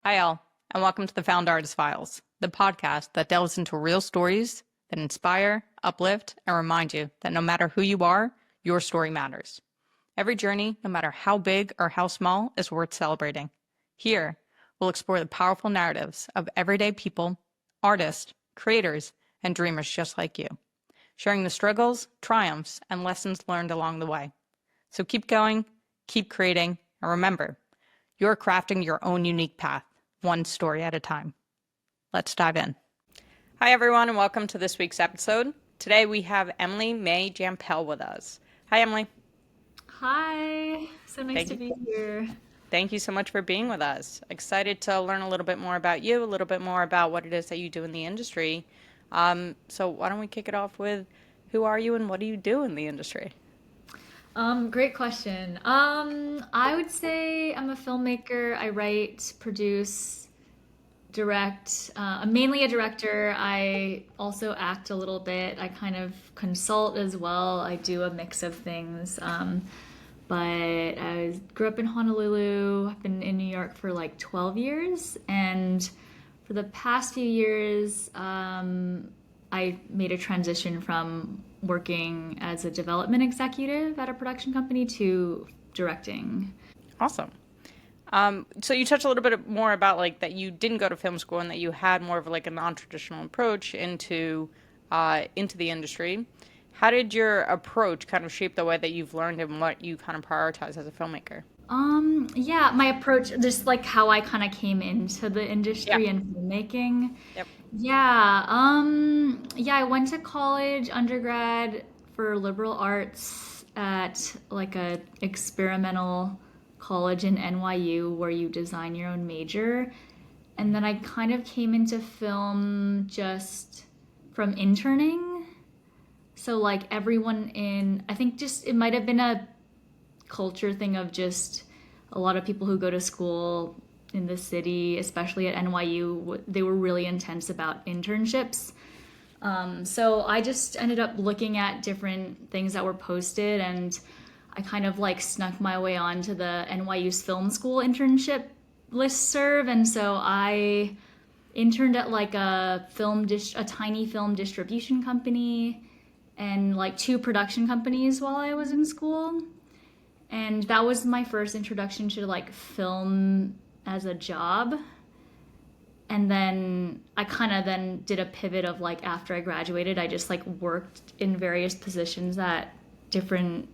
Hi, all, and welcome to the Found Artist Files, the podcast that delves into real stories that inspire, uplift, and remind you that no matter who you are, your story matters. Every journey, no matter how big or how small, is worth celebrating. Here, we'll explore the powerful narratives of everyday people, artists, creators, and dreamers just like you, sharing the struggles, triumphs, and lessons learned along the way. So keep going, keep creating, and remember, you're crafting your own unique path, one story at a time. Let's dive in. Hi, everyone, and welcome to this week's episode. Today we have Emily May Jampel with us. Hi, Emily. Hi, so nice to be here. Thank you so much for being with us. Excited to learn a little bit more about you, a little bit more about what it is that you do in the industry. So why don't we kick it off with who are you and what do you do in the industry? Great question. I would say I'm a filmmaker. I write, produce, direct. I'm mainly a director. I also act a little bit. I kind of consult as well. I do a mix of things. But I grew up in Honolulu. I've been in New York for like 12 years. And for the past few years, I made a transition from working as a development executive at a production company to directing. Awesome. So you touched a little bit more about like that you didn't go to film school and that you had more of like a non-traditional approach into the industry. How did your approach kind of shape the way that you've learned and what you kind of prioritize as a filmmaker? Yeah, my approach, just like how I kind of came into the Yeah. industry and filmmaking. Yep. Yeah, I went to college, undergrad for liberal arts at like a experimental college in NYU where you design your own major. And then I kind of came into film just from interning. So like everyone in, I think just it might have been a culture thing of just a lot of people who go to school in the city, especially at NYU, they were really intense about internships. So I just ended up looking at different things that were posted, and I kind of like snuck my way onto the NYU's film school internship listserv, and so I interned at like a tiny film distribution company and like two production companies while I was in school. And that was my first introduction to like film as a job. And then I kind of then did a pivot of like after I graduated, I just like worked in various positions at different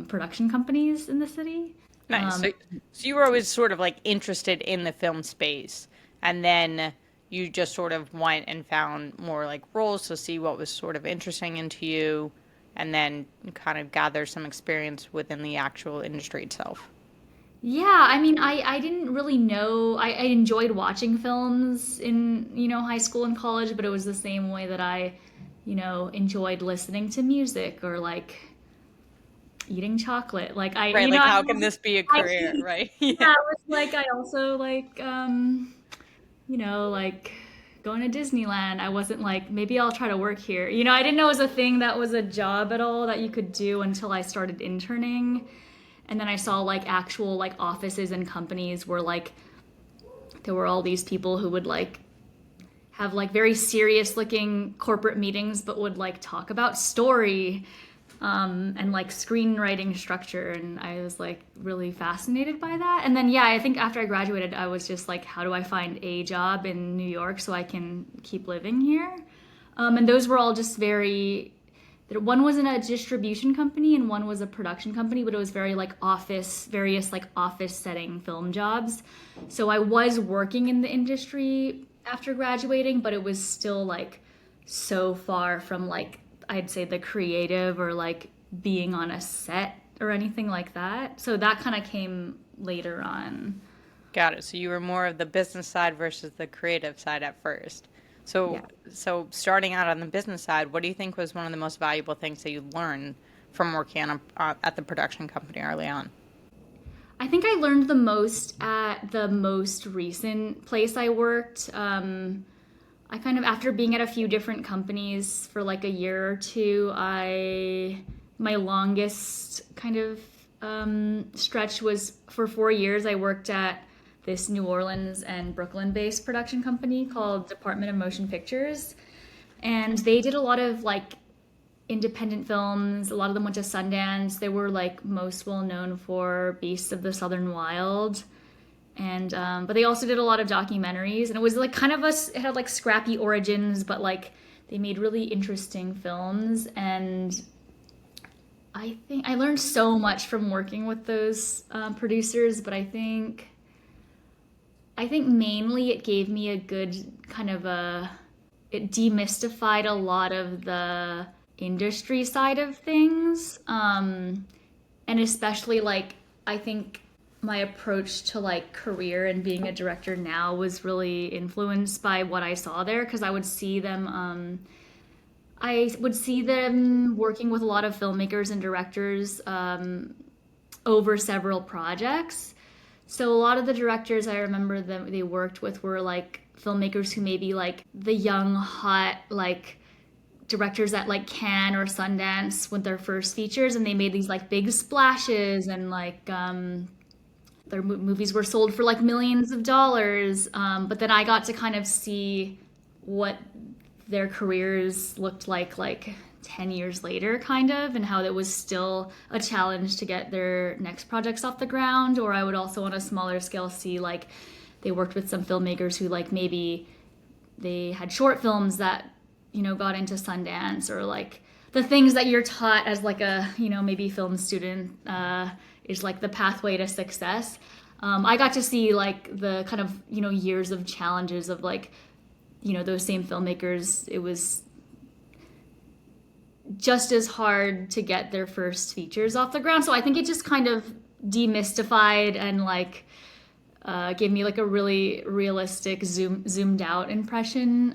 production companies in the city. Nice. So you were always sort of like interested in the film space, and then you just sort of went and found more like roles to see what was sort of interesting into you, and then kind of gather some experience within the actual industry itself. Yeah, I mean, I didn't really know. I enjoyed watching films in, high school and college, but it was the same way that I, enjoyed listening to music or like eating chocolate. Like Right, like how can this be a I, career, right? yeah, Yeah. it was like I also like, like going to Disneyland. I wasn't like, maybe I'll try to work here. I didn't know it was a thing that was a job at all that you could do until I started interning. And then I saw like actual like offices and companies where like there were all these people who would like have like very serious looking corporate meetings but would like talk about story and like screenwriting structure, and I was like really fascinated by that. And then yeah, I think after I graduated I was just like, how do I find a job in New York so I can keep living here? And those were all just very, one was in a distribution company and one was a production company, but it was very like various like office setting film jobs. So I was working in the industry after graduating, but it was still like so far from like, I'd say the creative or like being on a set or anything like that. So that kind of came later on. Got it. So you were more of the business side versus the creative side at first. So, Yeah. so starting out on the business side, what do you think was one of the most valuable things that you learned from working at the production company early on? I think I learned the most at the most recent place I worked. I kind of, after being at a few different companies for like a year or two, my longest kind of stretch was for 4 years. I worked at this New Orleans and Brooklyn-based production company called Department of Motion Pictures. And they did a lot of like independent films. A lot of them went to Sundance. They were like most well known for Beasts of the Southern Wild. And but they also did a lot of documentaries, and it was like kind of it had like scrappy origins, but like they made really interesting films. And I think I learned so much from working with those producers, but I think mainly it gave me a good kind of it demystified a lot of the industry side of things. And especially like, I think my approach to like career and being a director now was really influenced by what I saw there, because I would see them working with a lot of filmmakers and directors over several projects. So a lot of the directors I remember that they worked with were like filmmakers who maybe like the young, hot, like directors at like Cannes or Sundance with their first features, and they made these like big splashes, and like their movies were sold for like millions of dollars. But then I got to kind of see what their careers looked like 10 years later, kind of, and how it was still a challenge to get their next projects off the ground. Or I would also on a smaller scale see like they worked with some filmmakers who like maybe they had short films that, you know, got into Sundance, or like the things that you're taught as like a, you know, maybe film student is like the pathway to success. I got to see like the kind of, you know, years of challenges of like, you know, those same filmmakers. It was just as hard to get their first features off the ground. So I think it just kind of demystified and like gave me like a really realistic zoomed out impression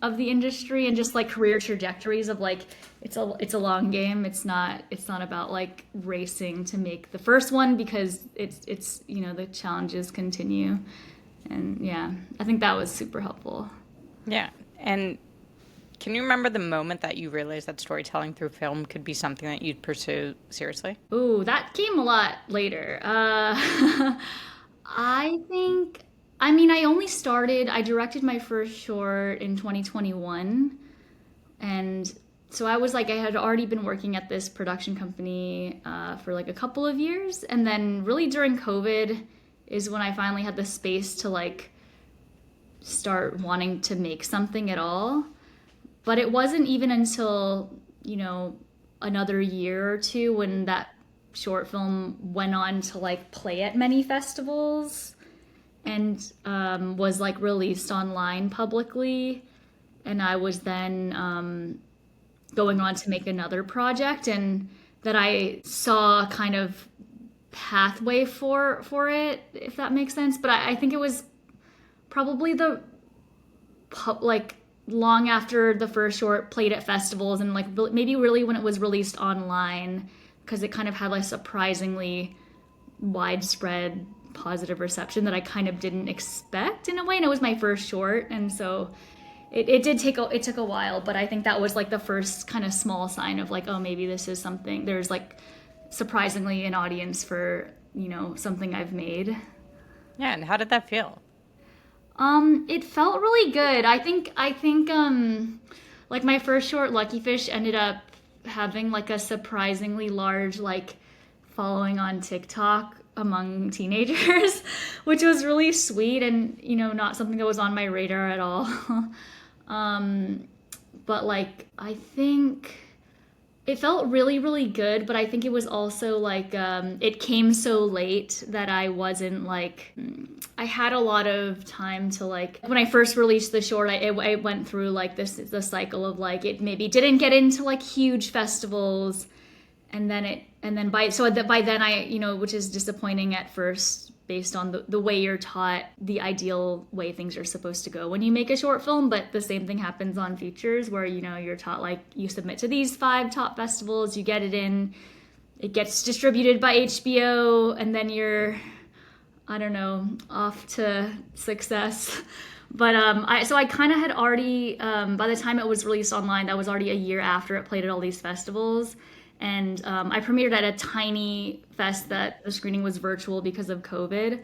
of the industry, and just like career trajectories of like it's a long game. It's not about like racing to make the first one, because it's you know, the challenges continue. And yeah, I think that was super helpful. Yeah. And can you remember the moment that you realized that storytelling through film could be something that you'd pursue seriously? Ooh, that came a lot later. I think, I mean, I directed my first short in 2021. And so I was like, I had already been working at this production company for like a couple of years. And then really during COVID is when I finally had the space to like start wanting to make something at all. But it wasn't even until, you know, another year or two when that short film went on to like play at many festivals and was like released online publicly. And I was then going on to make another project, and that I saw kind of pathway for it, if that makes sense. But I think it was probably like long after the first short played at festivals, and like maybe really when it was released online, because it kind of had like surprisingly widespread positive reception that I kind of didn't expect in a way. And it was my first short, and so it took a while, but I think that was like the first kind of small sign of like, oh, maybe this is something, there's like surprisingly an audience for, you know, something I've made. Yeah, and how did that feel? It felt really good. I think like my first short, Lucky Fish, ended up having like a surprisingly large like following on TikTok among teenagers, which was really sweet, and, you know, not something that was on my radar at all. But like, I think it felt really, really good, but I think it was also like, it came so late that I wasn't like, I had a lot of time to like, when I first released the short, I went through like the cycle of like, it maybe didn't get into like huge festivals, and then by then I, you know, which is disappointing at first based on the way you're taught, the ideal way things are supposed to go when you make a short film. But the same thing happens on features, where, you know, you're taught like you submit to these 5 top festivals, you get it in, it gets distributed by HBO, and then you're, I don't know, off to success. But I kind of had already, by the time it was released online, that was already a year after it played at all these festivals. And I premiered at a tiny fest that the screening was virtual because of COVID.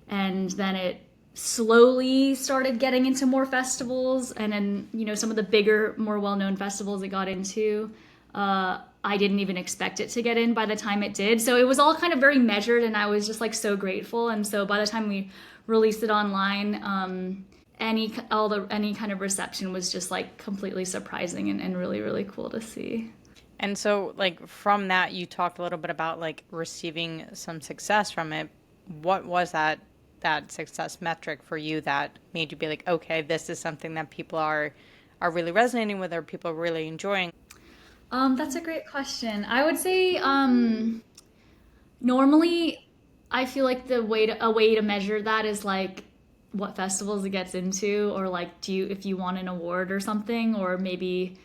and then it slowly started getting into more festivals, and then some of the bigger, more well-known festivals it got into, I didn't even expect it to get in by the time it did. So it was all kind of very measured, and I was just like so grateful. And so by the time we released it online, any kind of reception was just like completely surprising and really, really cool to see. And so, like, from that, you talked a little bit about like receiving some success from it. What was that success metric for you that made you be like, okay, this is something that people are really resonating with, or people are really enjoying? That's a great question. I would say normally I feel like a way to measure that is like what festivals it gets into, or like if you won an award or something, or maybe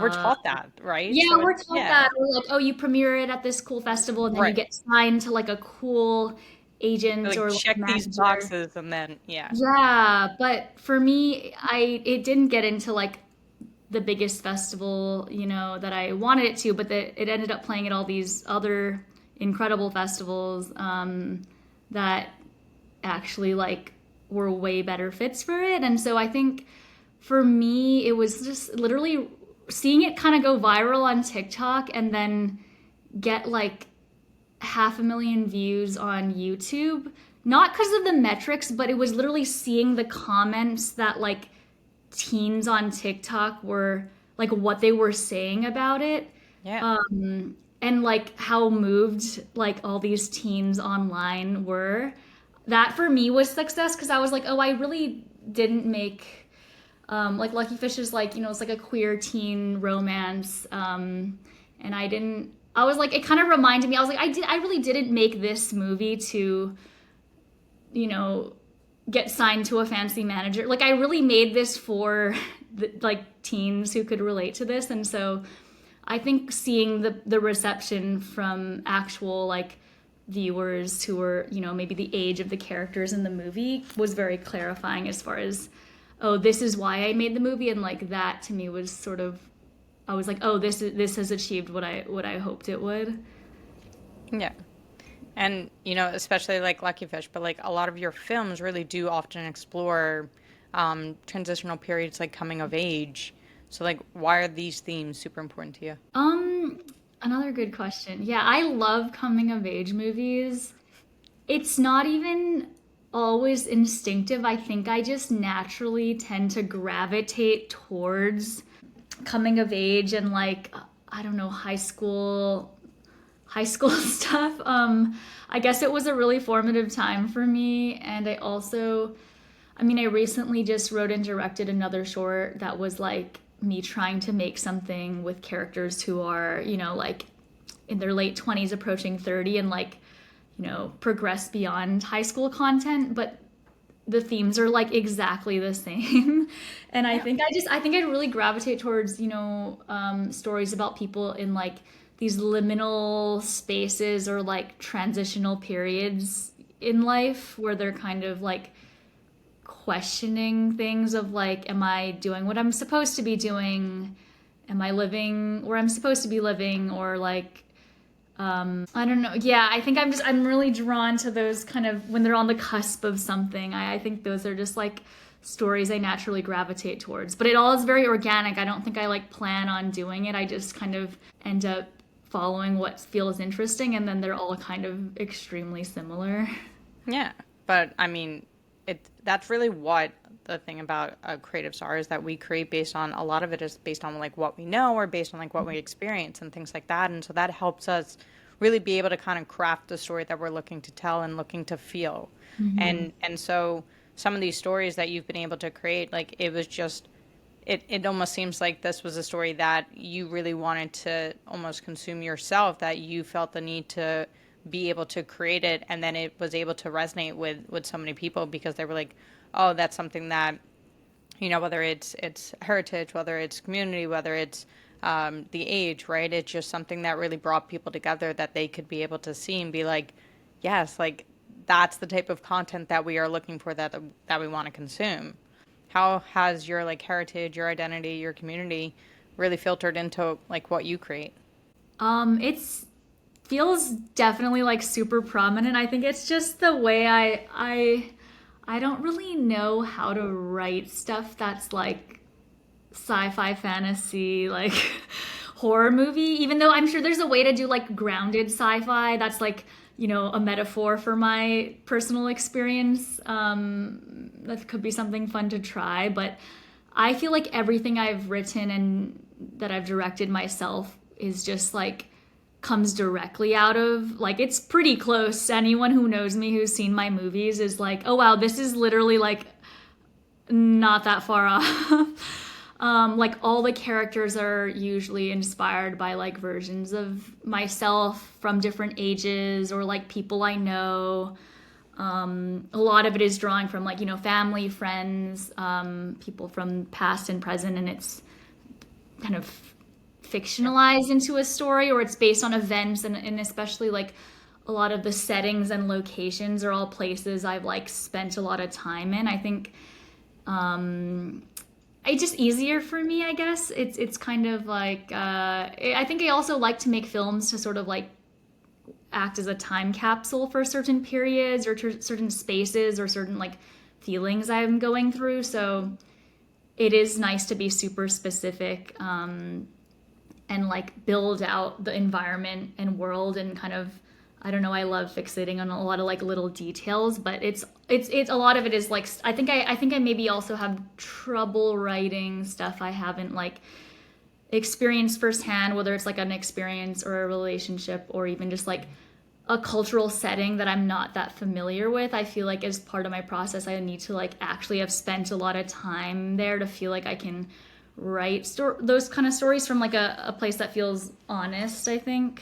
We're taught that, right? yeah, So we're it's, taught yeah, that. Or like, oh, you premiere it at this cool festival, and then you right. get signed to like a cool agent Like or like check these manager. boxes and then, yeah. Yeah, but for me, I it didn't get into like the biggest festival, that I wanted it to, but it ended up playing at all these other incredible festivals that actually like were way better fits for it. And so I think for me, it was just literally seeing it kind of go viral on TikTok and then get like 500,000 views on YouTube. Not because of the metrics, but it was literally seeing the comments that like teens on TikTok were like what they were saying about it. Yeah. And like how moved like all these teens online were. That for me was success because I was like, oh, I really didn't make like Lucky Fish is like, it's like a queer teen romance. And I was like, it kind of reminded me, I was like, I really didn't make this movie to, you know, get signed to a fancy manager. Like I really made this for like teens who could relate to this. And so I think seeing the reception from actual like viewers who were, maybe the age of the characters in the movie was very clarifying as far as, oh, this is why I made the movie. And like that to me was sort of, I was like, oh, this has achieved what I hoped it would. Yeah. And, especially like Lucky Fish, but like a lot of your films really do often explore transitional periods like coming of age. So like why are these themes super important to you? Um, Another good question. Yeah, I love coming of age movies. It's not even always instinctive. I think I just naturally tend to gravitate towards coming of age and like I don't know, high school stuff. I guess it was a really formative time for me, and I recently just wrote and directed another short that was like me trying to make something with characters who are, like in their late 20s approaching 30 and like, progress beyond high school content, but the themes are like exactly the same. And Yeah. I think I really gravitate towards, stories about people in like these liminal spaces or like transitional periods in life where they're kind of like questioning things of like, am I doing what I'm supposed to be doing? Am I living where I'm supposed to be living? Or like, I don't know. Yeah, I think I'm really drawn to those kind of when they're on the cusp of something. I think those are just like stories I naturally gravitate towards. But it all is very organic. I don't think I like plan on doing it. I just kind of end up following what feels interesting, and then they're all kind of extremely similar. Yeah. But I mean, that's really what the thing about creatives are is that we create based on a lot of it is based on like what we know or based on like what we experience and things like that. And so that helps us really be able to kind of craft the story that we're looking to tell and looking to feel. And so some of these stories that you've been able to create, like it was just it almost seems like this was a story that you really wanted to almost consume yourself, that you felt the need to be able to create it, and then it was able to resonate with so many people because they were like, oh, that's something that, whether it's heritage, whether it's community, whether it's the age, right? It's just something that really brought people together that they could be able to see and be like, yes, like that's the type of content that we are looking for, that we want to consume. How has your like heritage, your identity, your community really filtered into like what you create? It's feels definitely like super prominent. I think it's just the way I don't really know how to write stuff that's like sci-fi, fantasy, like horror movie, even though I'm sure there's a way to do like grounded sci-fi that's like, you know, a metaphor for my personal experience. That could be something fun to try, but I feel like everything I've written and that I've directed myself is just like comes directly out of, like, it's pretty close. Anyone who knows me who's seen my movies is like, oh wow, this is literally like not that far off. Like all the characters are usually inspired by like versions of myself from different ages or like people I know. A lot of it is drawing from like, you know, family, friends, people from past and present, and it's kind of fictionalized into a story, or it's based on events, and especially like a lot of the settings and locations are all places I've like spent a lot of time in. I think it's just easier for me, I guess. It's kind of like I think I also like to make films to sort of like act as a time capsule for certain periods or certain spaces or certain like feelings I'm going through. So it is nice to be super specific and like build out the environment and world and kind of, I don't know, I love fixating on a lot of like little details, but it's a lot of it is like, I think I maybe also have trouble writing stuff I haven't like experienced firsthand, whether it's like an experience or a relationship or even just like a cultural setting that I'm not that familiar with. I feel like as part of my process, I need to like actually have spent a lot of time there to feel like I can write those kind of stories from like a place that feels honest, I think.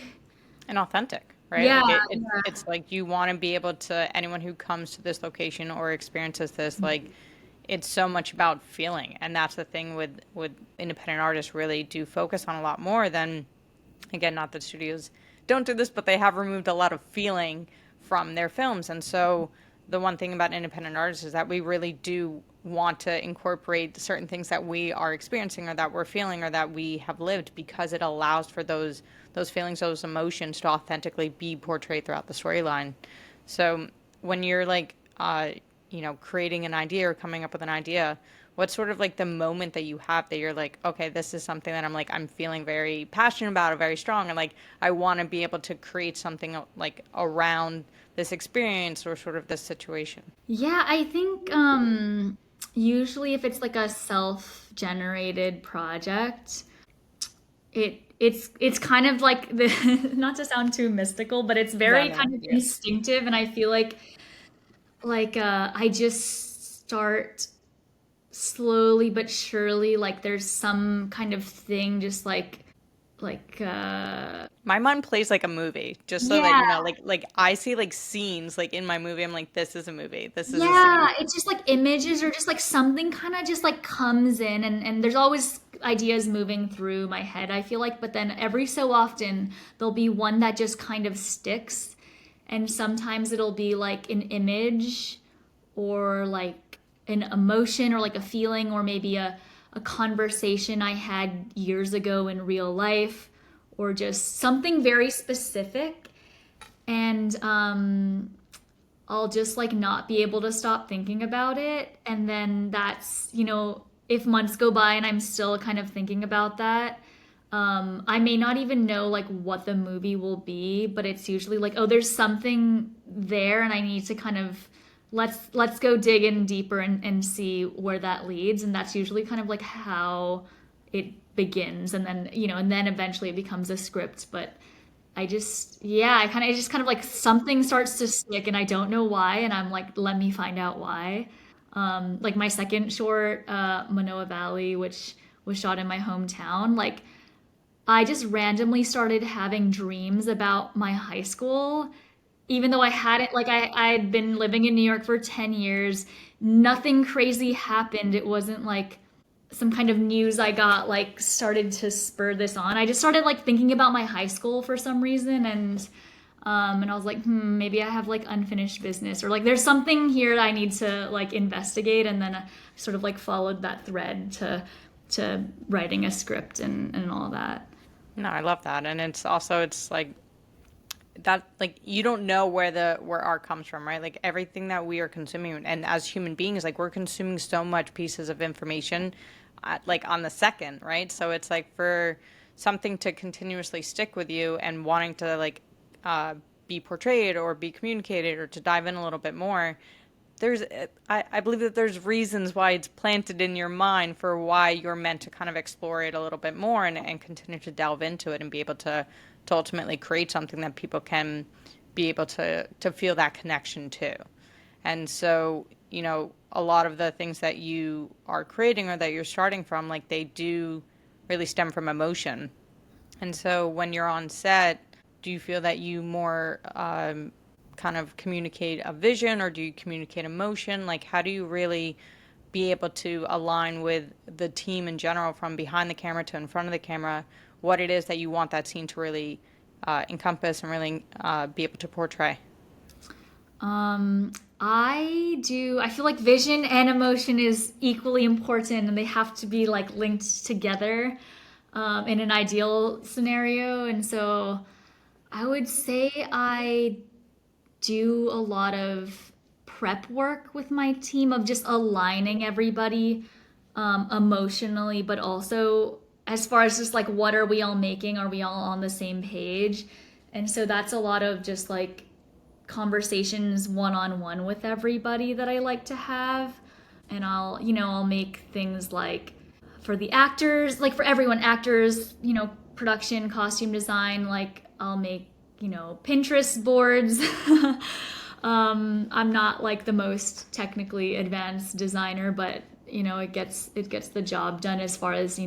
And authentic, right? Yeah, Like yeah. it's like you want to be able to, anyone who comes to this location or experiences this, like it's so much about feeling. And that's the thing with independent artists really do focus on a lot more than, again, not that studios don't do this, but they have removed a lot of feeling from their films. And so the one thing about independent artists is that we really do want to incorporate certain things that we are experiencing or that we're feeling or that we have lived, because it allows for those feelings, those emotions to authentically be portrayed throughout the storyline. So when you're like, creating an idea or coming up with an idea, what's sort of like the moment that you have that you're like, okay, this is something that I'm feeling very passionate about or very strong, and like I want to be able to create something like around this experience or sort of this situation? Yeah, I think usually if it's like a self-generated project, it's kind of like the not to sound too mystical, but it's No, very no, kind of yeah. instinctive, and I feel like I just start slowly but surely, like there's some kind of thing just like My mind plays like a movie, just so that yeah. you know, like I see like scenes like in my movie. I'm like, this is a movie. This is a Yeah, scene. it's just like images or just like something kind of just like comes in, and there's always ideas moving through my head, I feel like, but then every so often there'll be one that just kind of sticks, and sometimes it'll be like an image or like an emotion or like a feeling or maybe a conversation I had years ago in real life or just something very specific. And I'll just like not be able to stop thinking about it. And then that's, you know, if months go by and I'm still kind of thinking about that, I may not even know like what the movie will be, but it's usually like, oh, there's something there and I need to kind of let's go dig in deeper and see where that leads. And that's usually kind of like how it begins. And then, you know, and then eventually it becomes a script. But I just kind of like something starts to stick and I don't know why. And I'm like, let me find out why. Like my second short, Manoa Valley, which was shot in my hometown, like I just randomly started having dreams about my high school, even though I hadn't, like, I'd been living in New York for 10 years. Nothing crazy happened. It wasn't like some kind of news I got like started to spur this on. I just started like thinking about my high school for some reason, and I was like, maybe I have like unfinished business or like there's something here that I need to like investigate, and then I sort of like followed that thread to writing a script and all that. No, I love that. And it's also, it's like that like you don't know where art comes from, right? Like everything that we are consuming, and as human beings, like we're consuming so much pieces of information, like on the second, right? So it's like for something to continuously stick with you and wanting to like be portrayed or be communicated or to dive in a little bit more, there's I believe that there's reasons why it's planted in your mind for why you're meant to kind of explore it a little bit more and continue to delve into it and be able to ultimately create something that people can be able to feel that connection to. And so, you know, a lot of the things that you are creating or that you're starting from, like they do really stem from emotion. And so when you're on set, do you feel that you more kind of communicate a vision or do you communicate emotion? Like, how do you really be able to align with the team in general from behind the camera to in front of the camera, what it is that you want that scene to really encompass and really be able to portray? I feel like vision and emotion is equally important and they have to be like linked together in an ideal scenario. And so I would say I do a lot of prep work with my team of just aligning everybody emotionally, but also as far as just like what are we all making? Are we all on the same page? And so that's a lot of just like conversations one on one with everybody that I like to have. And I'll make things like for the actors, like for everyone, actors, production, costume design, like I'll make, Pinterest boards. I'm not like the most technically advanced designer, but it gets the job done as far as,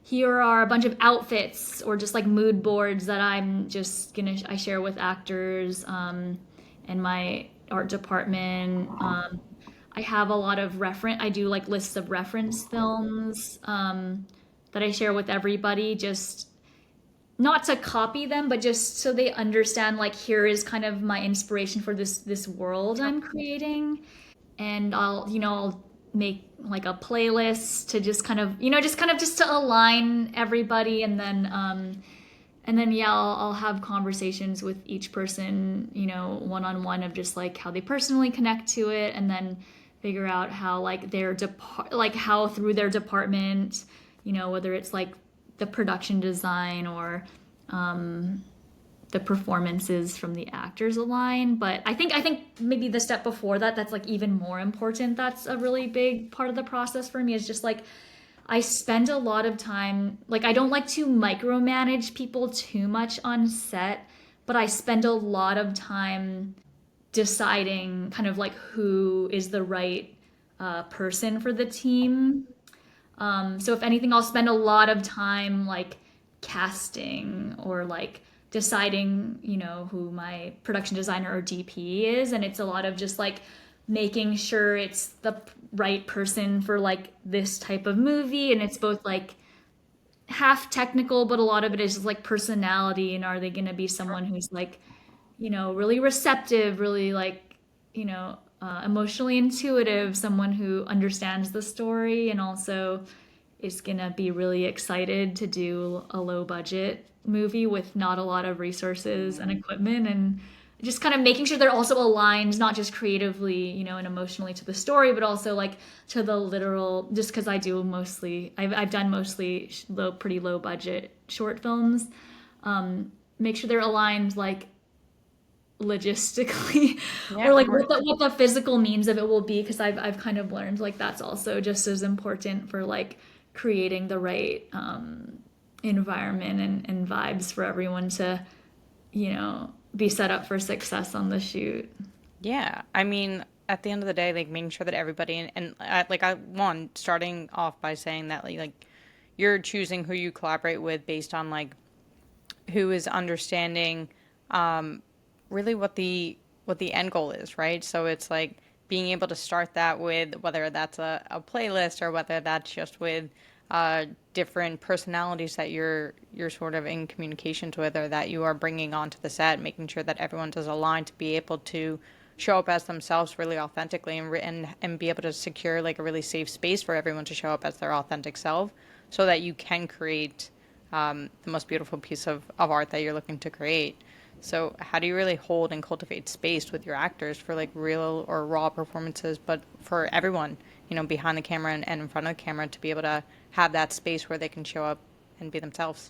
here are a bunch of outfits or just like mood boards that I share with actors and my art department. I have a lot of I do like lists of reference films that I share with everybody, just not to copy them, but just so they understand like here is kind of my inspiration for this world I'm creating. And I'll make like a playlist to just kind of, just to align everybody. And then yeah, I'll have conversations with each person, one on one of just like how they personally connect to it, and then figure out how like how through their department, whether it's like the production design or the performances from the actors align. But I think maybe the step before that, that's like even more important. That's a really big part of the process for me, is just like I spend a lot of time, like I don't like to micromanage people too much on set, but I spend a lot of time deciding kind of like who is the right person for the team. So if anything, I'll spend a lot of time like casting or like deciding, who my production designer or DP is. And it's a lot of just like making sure it's the right person for like this type of movie. And it's both like half technical, but a lot of it is just like personality. And are they going to be someone who's like, really receptive, really like, emotionally intuitive, someone who understands the story and also is going to be really excited to do a low budget movie with not a lot of resources and equipment, and just kind of making sure they're also aligned, not just creatively, and emotionally to the story, but also like to the literal, just because I've done mostly pretty low budget short films. Make sure they're aligned like logistically or like what the physical means of it will be, because I've kind of learned like that's also just as important for like creating the right environment and vibes for everyone to be set up for success on the shoot. Yeah, I mean, at the end of the day, like making sure that everybody like starting off by saying that like you're choosing who you collaborate with based on like who is understanding really what the end goal is, right? So it's like being able to start that with whether that's a playlist or whether that's just with different personalities that you're sort of in communications with or that you are bringing onto the set, making sure that everyone's is aligned to be able to show up as themselves really authentically and be able to secure like a really safe space for everyone to show up as their authentic self so that you can create the most beautiful piece of art that you're looking to create. So how do you really hold and cultivate space with your actors for like real or raw performances, but for everyone, behind the camera and in front of the camera to be able to have that space where they can show up and be themselves?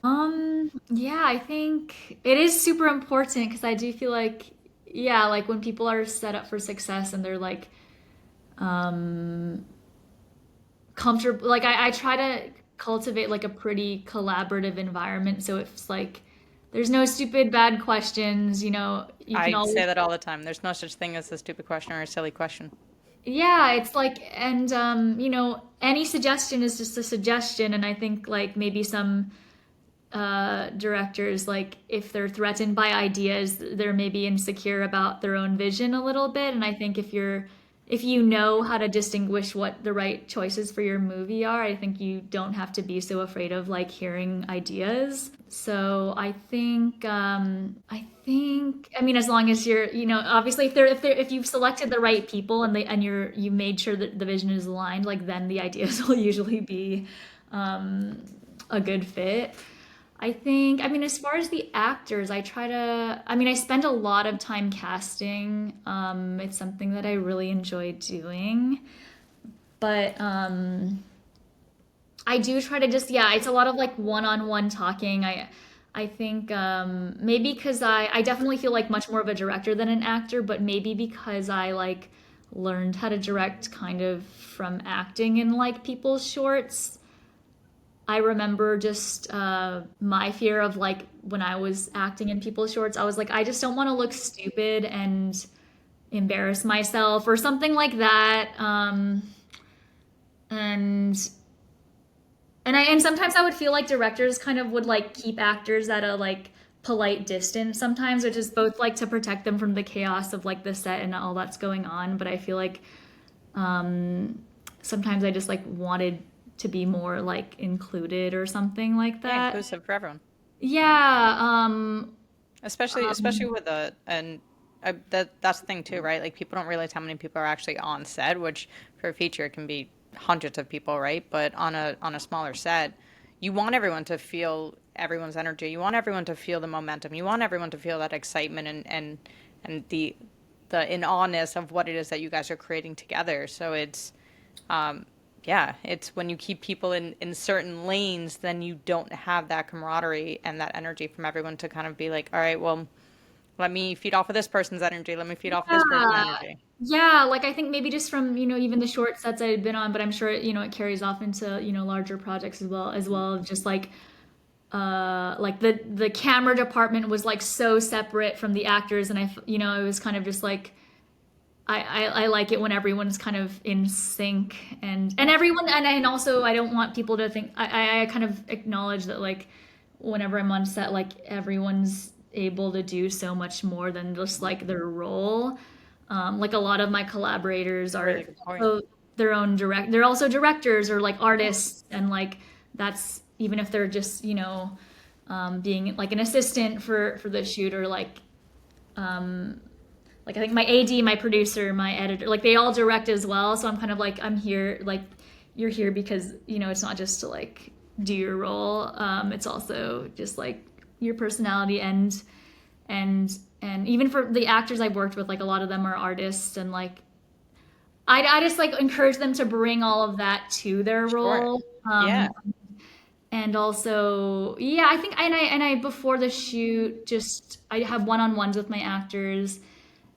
Yeah, I think it is super important because I do feel like, yeah, like when people are set up for success and they're like comfortable, like I try to cultivate like a pretty collaborative environment. So it's like there's no stupid bad questions, you can I always, say that all the time. There's no such thing as a stupid question or a silly question. yeah, it's like, and any suggestion is just a suggestion. And I think like maybe some directors, like if they're threatened by ideas, they're maybe insecure about their own vision a little bit. And I think if you know how to distinguish what the right choices for your movie are, I think you don't have to be so afraid of like hearing ideas. So I mean, as long as you're, obviously if you've selected the right people and you made sure that the vision is aligned, like then the ideas will usually be a good fit. I mean, as far as the actors, I spend a lot of time casting. It's something that I really enjoy doing. But I do try to just, yeah, it's a lot of like one-on-one talking. I think maybe because I definitely feel like much more of a director than an actor, but maybe because I like learned how to direct kind of from acting in like people's shorts. I remember just my fear of like when I was acting in people's shorts, I was like, I just don't want to look stupid and embarrass myself or something like that. And and sometimes I would feel like directors kind of would like keep actors at a like polite distance sometimes, which is both like to protect them from the chaos of like the set and all that's going on. But I feel like sometimes I just like wanted to be more like included or something like Yeah, that. inclusive for everyone. Yeah, Especially with that's the thing too, right? Like people don't realize how many people are actually on set, which for a feature it can be hundreds of people, right? But on a smaller set, you want everyone to feel everyone's energy. You want everyone to feel the momentum. You want everyone to feel that excitement and the in awness of what it is that you guys are creating together. So it's yeah, it's when you keep people in certain lanes, then you don't have that camaraderie and that energy from everyone to kind of be like, all right, well, let me feed off of this person's energy. Let me feed off of this person's yeah, energy. yeah. Like I think maybe just from even the short sets I had been on, but I'm sure it carries off into larger projects as well. Just like the camera department was like so separate from the actors, and it was kind of just like I like it when everyone's kind of in sync and everyone and also I don't want people to think I kind of acknowledge that like whenever I'm on set like everyone's able to do so much more than just like their role. Like a lot of my collaborators A are really good point. also they're also directors or like artists and like that's even if they're just being like an assistant for the shoot or like I think my AD, my producer, my editor, like they all direct as well. So I'm kind of like I'm here, like you're here because it's not just to like do your role. It's also just like your personality and and even for the actors I've worked with, like a lot of them are artists and like I just like encourage them to bring all of that to their Sure. role. Yeah. And also, yeah, I think and I before the shoot, just I have one-on-ones with my actors.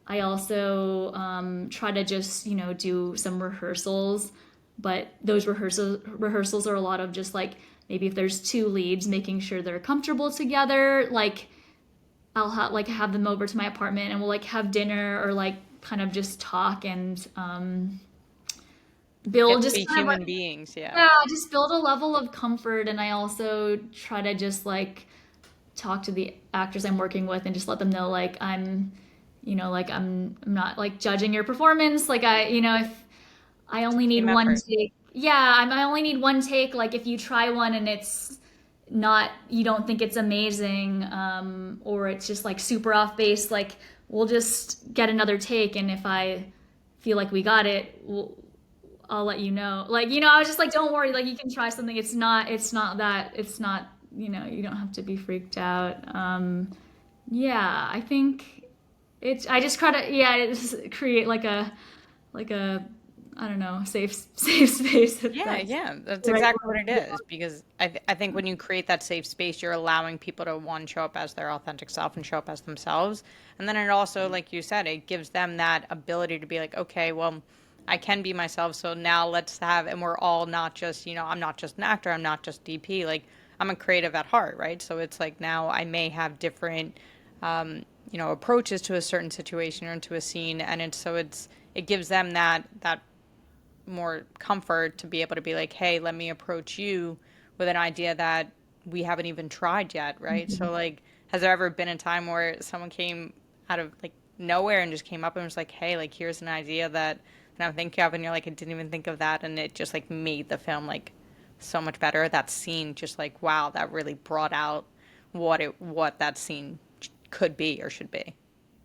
I also try to just do some rehearsals, but those rehearsals are a lot of just like maybe if there's two leads, making sure they're comfortable together. Like I'll have them over to my apartment and we'll like have dinner or like kind of just talk and Get build to just be kind of like human beings. Yeah. yeah, just build a level of comfort. And I also try to just like talk to the actors I'm working with and just let them know like I'm not like judging your performance. Like if I It's a only need team one effort. take, yeah, I only need one take. Like if you try one and it's not, you don't think it's amazing, or it's just like super off base, like we'll just get another take. And if I feel like we got it, I'll let you know. Like, I was just like, don't worry, like you can try something. It's not that, it's not, you don't have to be freaked out. Yeah, I think it's, I just try to, yeah, just create like a, I don't know, safe space if Yeah, that's yeah, that's the right exactly what word. it is. Because I think when you create that safe space, you're allowing people to one show up as their authentic self and show up as themselves. And then it also, like you said, it gives them that ability to be like, okay, well, I can be myself. So now let's have, and we're all not just, I'm not just an actor, I'm not just DP. Like I'm a creative at heart, right? So it's like now I may have different, approaches to a certain situation or into a scene, and it gives them that more comfort to be able to be like, hey, let me approach you with an idea that we haven't even tried yet, right? So, Mhm. like, has there ever been a time where someone came out of like nowhere and just came up and was like, hey, like, here's an idea that I'm thinking of, and you're like, I didn't even think of that, and it just like made the film like so much better. That scene, just like, wow, that really brought out what that scene could be or should be.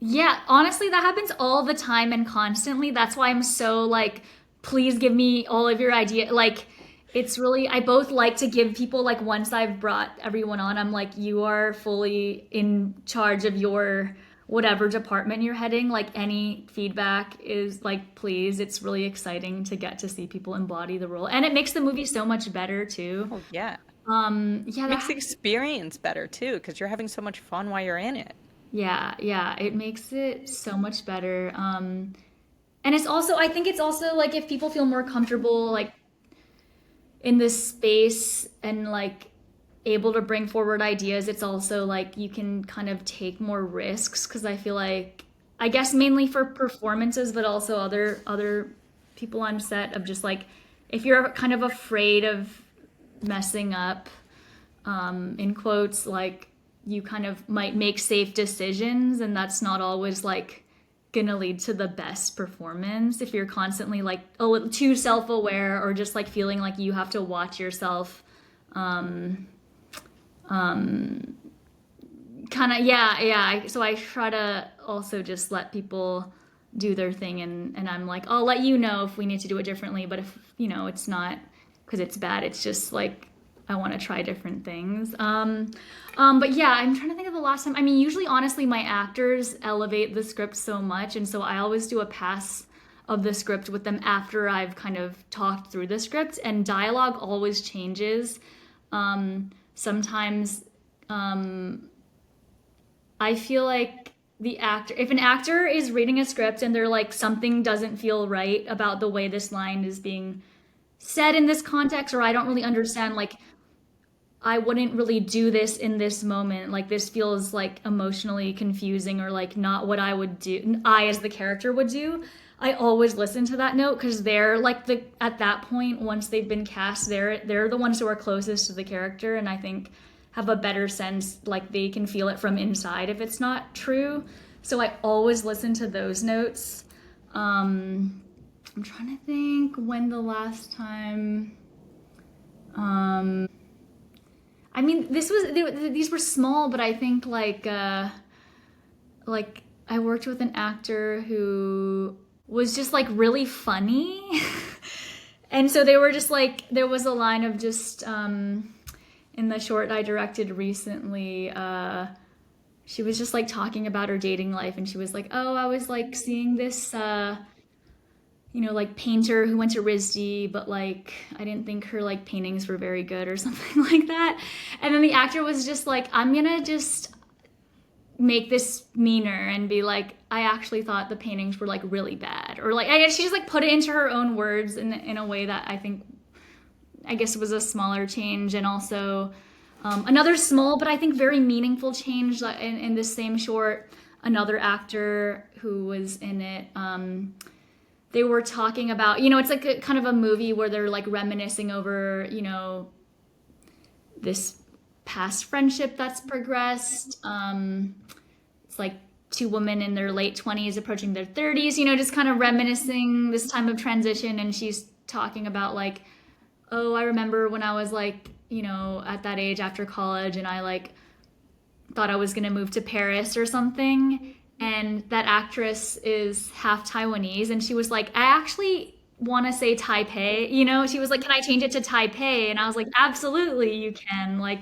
Yeah, honestly, that happens all the time and constantly. That's why I'm so like, please give me all of your idea. Like, it's really, I both like to give people, like, once I've brought everyone on, I'm like, you are fully in charge of your whatever department you're heading. Like, any feedback is like, please. It's really exciting to get to see people embody the role. And it makes the movie so much better too. Oh yeah, Yeah, makes the experience better too because you're having so much fun while you're in it. yeah, it makes it so much better. And it's also, I think it's also like if people feel more comfortable like in this space and like able to bring forward ideas, it's also like you can kind of take more risks because I feel like I guess mainly for performances, but also other people on set of just like if you're kind of afraid of messing up, in quotes, like you kind of might make safe decisions, and that's not always like gonna lead to the best performance if you're constantly like a little too self-aware or just like feeling like you have to watch yourself. Kind of, yeah. So I try to also just let people do their thing, and I'm like, I'll let you know if we need to do it differently, but if it's not because it's bad, it's just like I want to try different things. But yeah, I'm trying to think of the last time. I mean, usually, honestly, my actors elevate the script so much, and so I always do a pass of the script with them after I've kind of talked through the script, and dialogue always changes. Sometimes I feel like the actor, if an actor is reading a script and they're like, something doesn't feel right about the way this line is being said in this context, or I don't really understand, like, I wouldn't really do this in this moment. Like, this feels like emotionally confusing or like not what I would do, I as the character would do. I always listen to that note because they're like at that point once they've been cast, they're the ones who are closest to the character, and I think have a better sense, like they can feel it from inside if it's not true. So I always listen to those notes. I'm trying to think when the last time. I mean, these were small, but I think like I worked with an actor who was just like really funny. And so they were just like there was a line of just in the short I directed recently, she was just like talking about her dating life, and she was like, "Oh, I was like seeing this like painter who went to RISD, but like I didn't think her like paintings were very good or something like that." And then the actor was just like, "I'm gonna just make this meaner and be like, I actually thought the paintings were like really bad," or like I guess she just like put it into her own words in a way that I guess it was a smaller change, and also another small but I think very meaningful change in this same short. Another actor who was in it, they were talking about, it's like kind of a movie where they're like reminiscing over, this past friendship that's progressed. It's like two women in their late 20s approaching their 30s, just kind of reminiscing this time of transition. And she's talking about like, oh, I remember when I was like, at that age after college, and I like thought I was going to move to Paris or something. And that actress is half Taiwanese. And she was like, I actually want to say Taipei. She was like, can I change it to Taipei? And I was like, absolutely, you can. Like,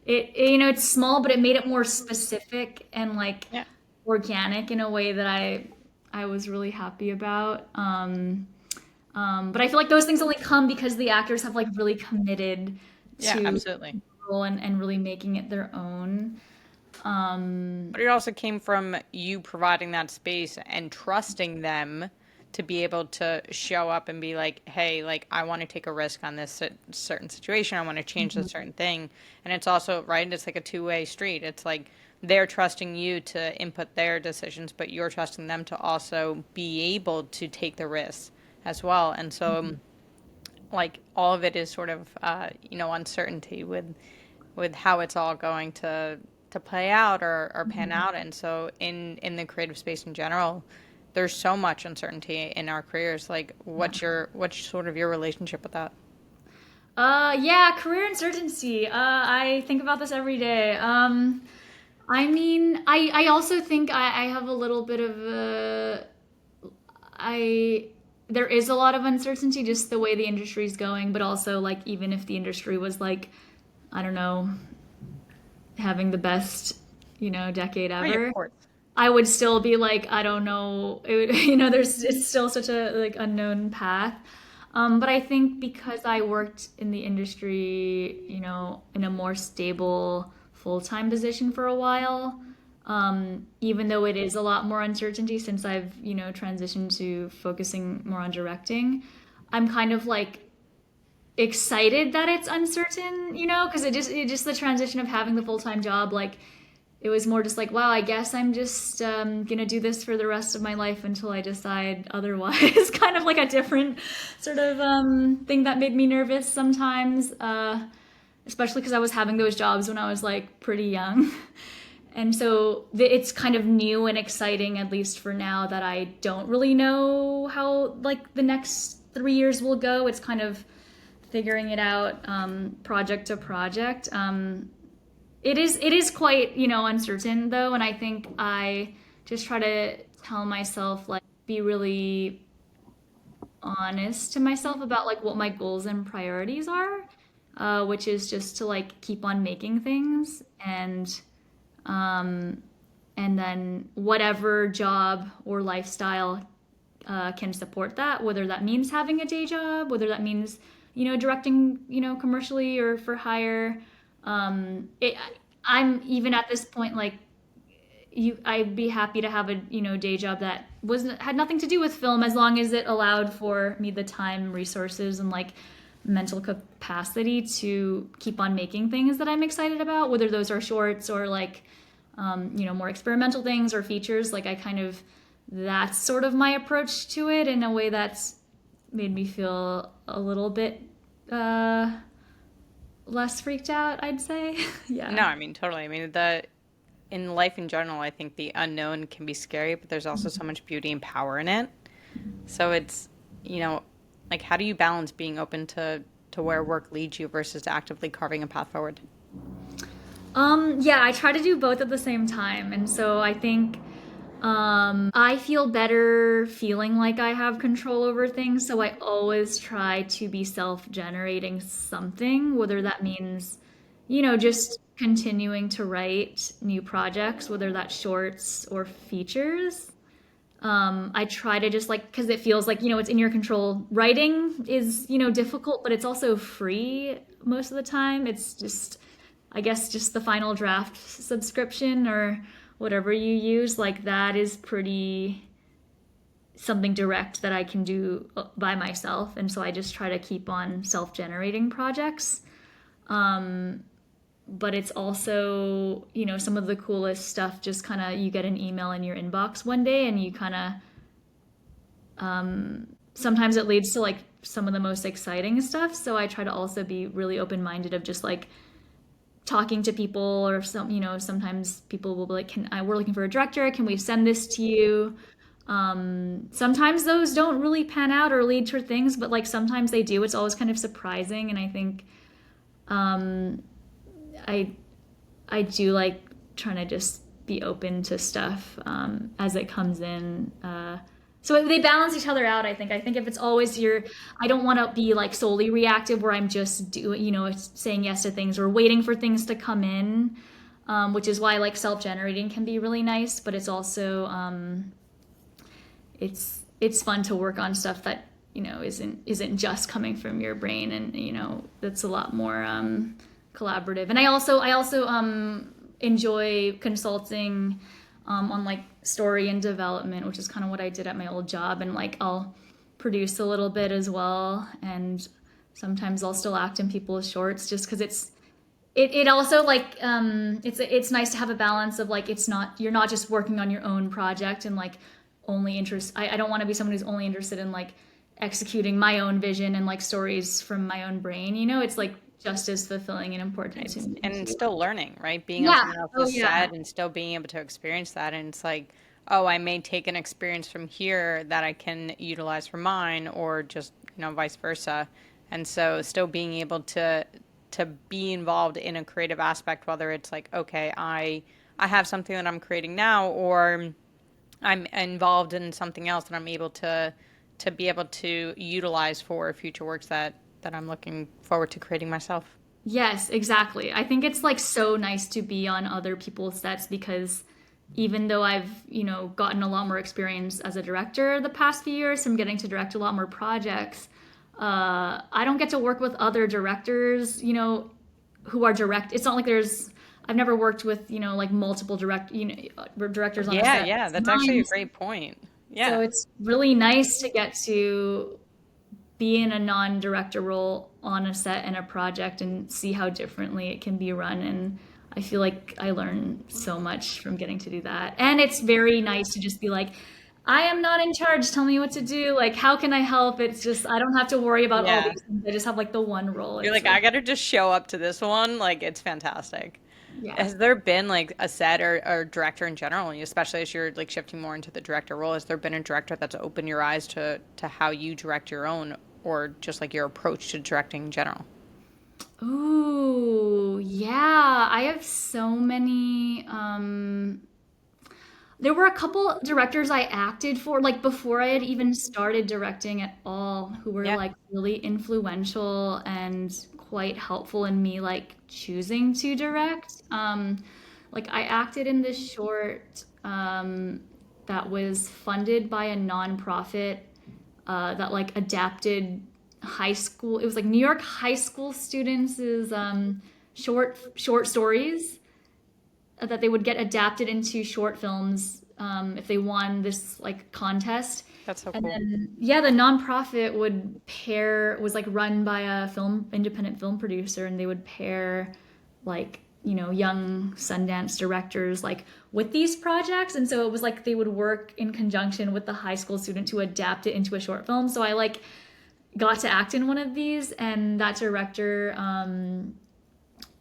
it's small, but it made it more specific and like Yeah. organic in a way that I was really happy about. But I feel like those things only come because the actors have like really committed Yeah, to absolutely. the role and really making it their own. Um, But it also came from you providing that space and trusting them to be able to show up and be like, hey, like, I want to take a risk on this certain situation. I want to change this certain thing. And it's also, right, it's like a two-way street. It's like they're trusting you to input their decisions, but you're trusting them to also be able to take the risks as well. And so, like, all of it is sort of, uncertainty with how it's all going to play out or pan out. And so in the creative space in general, there's so much uncertainty in our careers. Like, what's sort of your relationship with that? yeah, career uncertainty. I think about this every day. I mean, I also think I have a little bit of I there is a lot of uncertainty just the way the industry is going, but also like even if the industry was like, I don't know, having the best, decade Right, of ever, course. I would still be like, I don't know, there's it's still such a like unknown path. But I think because I worked in the industry, in a more stable full-time position for a while, even though it is a lot more uncertainty since I've, transitioned to focusing more on directing, I'm kind of like excited that it's uncertain, because it just the transition of having the full-time job, like it was more just like, wow, I guess I'm just gonna do this for the rest of my life until I decide otherwise. Kind of like a different sort of thing that made me nervous sometimes, especially because I was having those jobs when I was like pretty young. And so it's kind of new and exciting, at least for now, that I don't really know how like the next 3 years will go. It's kind of figuring it out project to project. It is quite, uncertain though, and I think I just try to tell myself like be really honest to myself about like what my goals and priorities are, which is just to like keep on making things um, and then whatever job or lifestyle can support that, whether that means having a day job, whether that means, directing, commercially or for hire. I'm even at this point like I'd be happy to have a day job that wasn't had nothing to do with film as long as it allowed for me the time, resources, and like mental capacity to keep on making things that I'm excited about, whether those are shorts or like more experimental things or features. Like I kind of that's sort of my approach to it in a way that's made me feel a little bit less freaked out, I'd say. No, Yeah. I mean, totally. I mean, the in life in general, I think the unknown can be scary, but there's also so much beauty and power in it. So it's, you know, like, how do you balance being open to where work leads you versus actively carving a path forward? Yeah, I try to do both at the same time. And so I think I feel better feeling like I have control over things. So I always try to be self-generating something, whether that means, just continuing to write new projects, whether that's shorts or features. I try to just like, because it feels like, it's in your control. Writing is, difficult, but it's also free most of the time. It's just, I guess, just the final draft subscription or whatever you use. Like that is pretty something direct that I can do by myself. And so I just try to keep on self generating projects. But it's also, some of the coolest stuff just kind of you get an email in your inbox one day and you kind of sometimes it leads to like some of the most exciting stuff. So I try to also be really open minded of just like talking to people or sometimes people will be like, we're looking for a director, can we send this to you? Sometimes those don't really pan out or lead to things, but like sometimes they do. It's always kind of surprising. And I think I I do like trying to just be open to stuff as it comes in. So they balance each other out, I think. I think if it's always I don't want to be like solely reactive where I'm just saying yes to things or waiting for things to come in, which is why like self-generating can be really nice, but it's also, it's fun to work on stuff that, isn't just coming from your brain, and, that's a lot more, collaborative. And I also enjoy consulting, on like story and development, which is kind of what I did at my old job. And like I'll produce a little bit as well, and sometimes I'll still act in people's shorts just because it also like it's nice to have a balance of like you're not just working on your own project and like only interest. I don't want to be someone who's only interested in like executing my own vision and like stories from my own brain. It's like just as fulfilling and important to me. And still learning, right? Being on someone else's set and still being able to experience that. And it's like, oh, I may take an experience from here that I can utilize for mine, or just, vice versa. And so still being able to be involved in a creative aspect, whether it's like, okay, I have something that I'm creating now, or I'm involved in something else that I'm able to be able to utilize for future works that I'm looking forward to creating myself. Yes, exactly. I think it's like so nice to be on other people's sets, because even though I've, gotten a lot more experience as a director the past few years from getting to direct a lot more projects, I don't get to work with other directors, who are direct. It's not like I've never worked with, like multiple directors on a set. Yeah, that's actually a great point. Yeah. So it's really nice to get to be in a non-director role on a set and a project and see how differently it can be run. And I feel like I learn so much from getting to do that. And it's very nice to just be like, I am not in charge. Tell me what to do. Like, how can I help? It's just, I don't have to worry about all these things. I just have like the one role. You're like, I got to just show up to this one. Like, it's fantastic. Yeah. Has there been like a set or director in general, especially as you're like shifting more into the director role, has there been a director that's opened your eyes to how you direct your own, or just like your approach to directing in general? Ooh, yeah. I have so many. There were a couple directors I acted for, like before I had even started directing at all, who were like really influential and quite helpful in me like choosing to direct. Like I acted in this short that was funded by a nonprofit that like adapted high school. It was like New York high school students' short stories that they would get adapted into short films if they won this like contest. That's so and cool. Then, the nonprofit was like run by a independent film producer, and they would pair like, young Sundance directors like with these projects. And so it was like they would work in conjunction with the high school student to adapt it into a short film. So I like got to act in one of these, and that director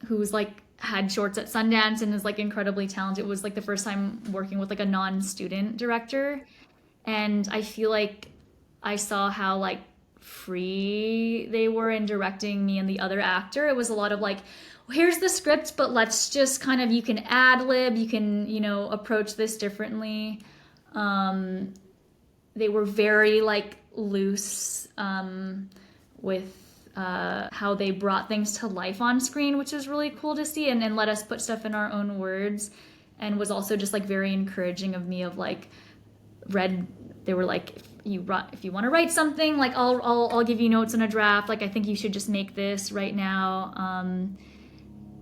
who's like had shorts at Sundance and is like incredibly talented. It was like the first time working with like a non-student director, and I feel like I saw how like free they were in directing me and the other actor. It was a lot of like, well, here's the script, but let's just kind of, you can ad lib, you can, approach this differently. They were very like loose with how they brought things to life on screen, which is really cool to see, and let us put stuff in our own words, and was also just like very encouraging of me of like they were like, if you want to write something, like I'll give you notes on a draft, like I think you should just make this right now.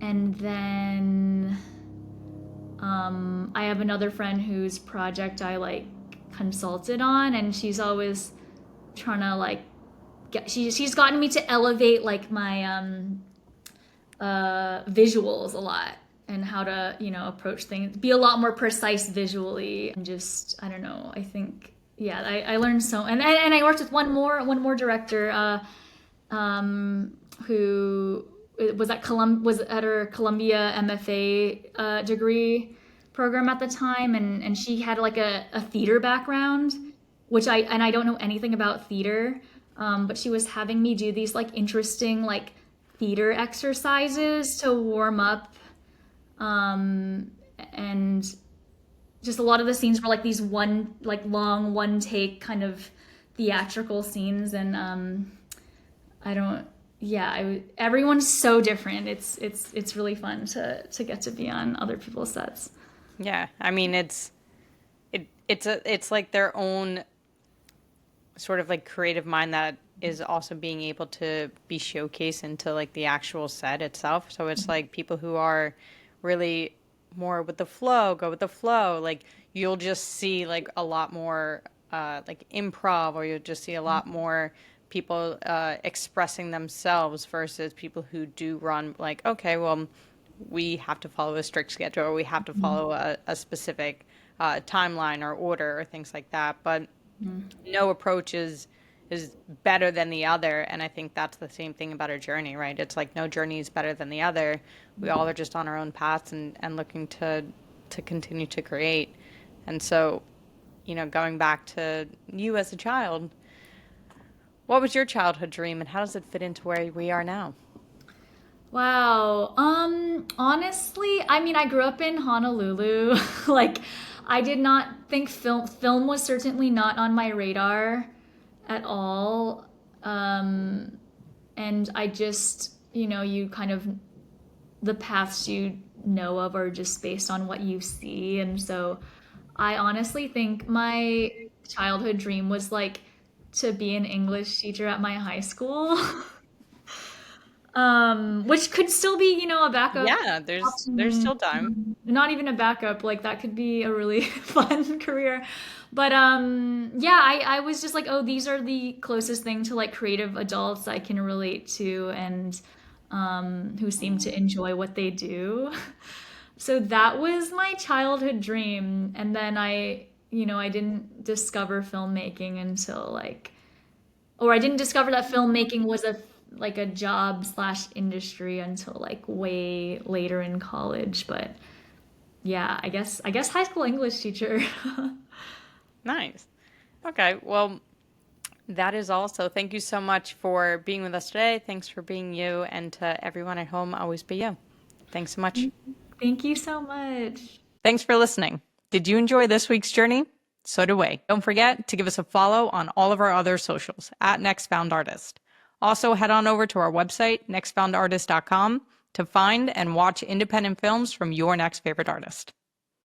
And then I have another friend whose project I like consulted on, and she's always trying to like she's gotten me to elevate like my visuals a lot, and how to approach things, be a lot more precise visually, and just I don't know, I think I learned so, and I worked with one more director who was at her Columbia MFA degree program at the time, and she had like a theater background, which I don't know anything about theater, but she was having me do these like interesting like theater exercises to warm up, and just a lot of the scenes were like these long one take kind of theatrical scenes, and I don't. Yeah, everyone's so different. It's really fun to get to be on other people's sets. Yeah, I mean it's like their own sort of like creative mind that is also being able to be showcased into like the actual set itself. So it's like people who are really more with the flow, go with the flow. Like you'll just see like a lot more like improv, or you'll just see a lot more people expressing themselves versus people who do run like, okay, well, we have to follow a strict schedule, or we have to follow a specific timeline or order or things like that. But no approach is better than the other, and I think that's the same thing about our journey, right? It's like no journey is better than the other. We all are just on our own paths and looking to continue to create. And so, going back to you as a child, what was your childhood dream, and how does it fit into where we are now? Wow. Honestly, I mean, I grew up in Honolulu. Like, I did not think film was certainly not on my radar at all. And I just, you kind of the paths you know of are just based on what you see. And so I honestly think my childhood dream was like to be an English teacher at my high school. Which could still be, a backup Yeah, there's option. still time. Not even a backup, like that could be a really fun career. But yeah, I was just like, oh, these are the closest thing to like creative adults I can relate to, and who seem to enjoy what they do. So that was my childhood dream. And then I didn't discover filmmaking until like, or I didn't discover that filmmaking was a job slash industry until like way later in college. But yeah, I guess high school English teacher. Nice. Okay, well, that is all. So thank you so much for being with us today. Thanks for being you, and to everyone at home, always be you. Thanks so much. Thank you so much. Thanks for listening. Did you enjoy this week's journey? So do we. Don't forget to give us a follow on all of our other socials at NextFoundArtist. Also, head on over to our website, nextfoundartist.com, to find and watch independent films from your next favorite artist.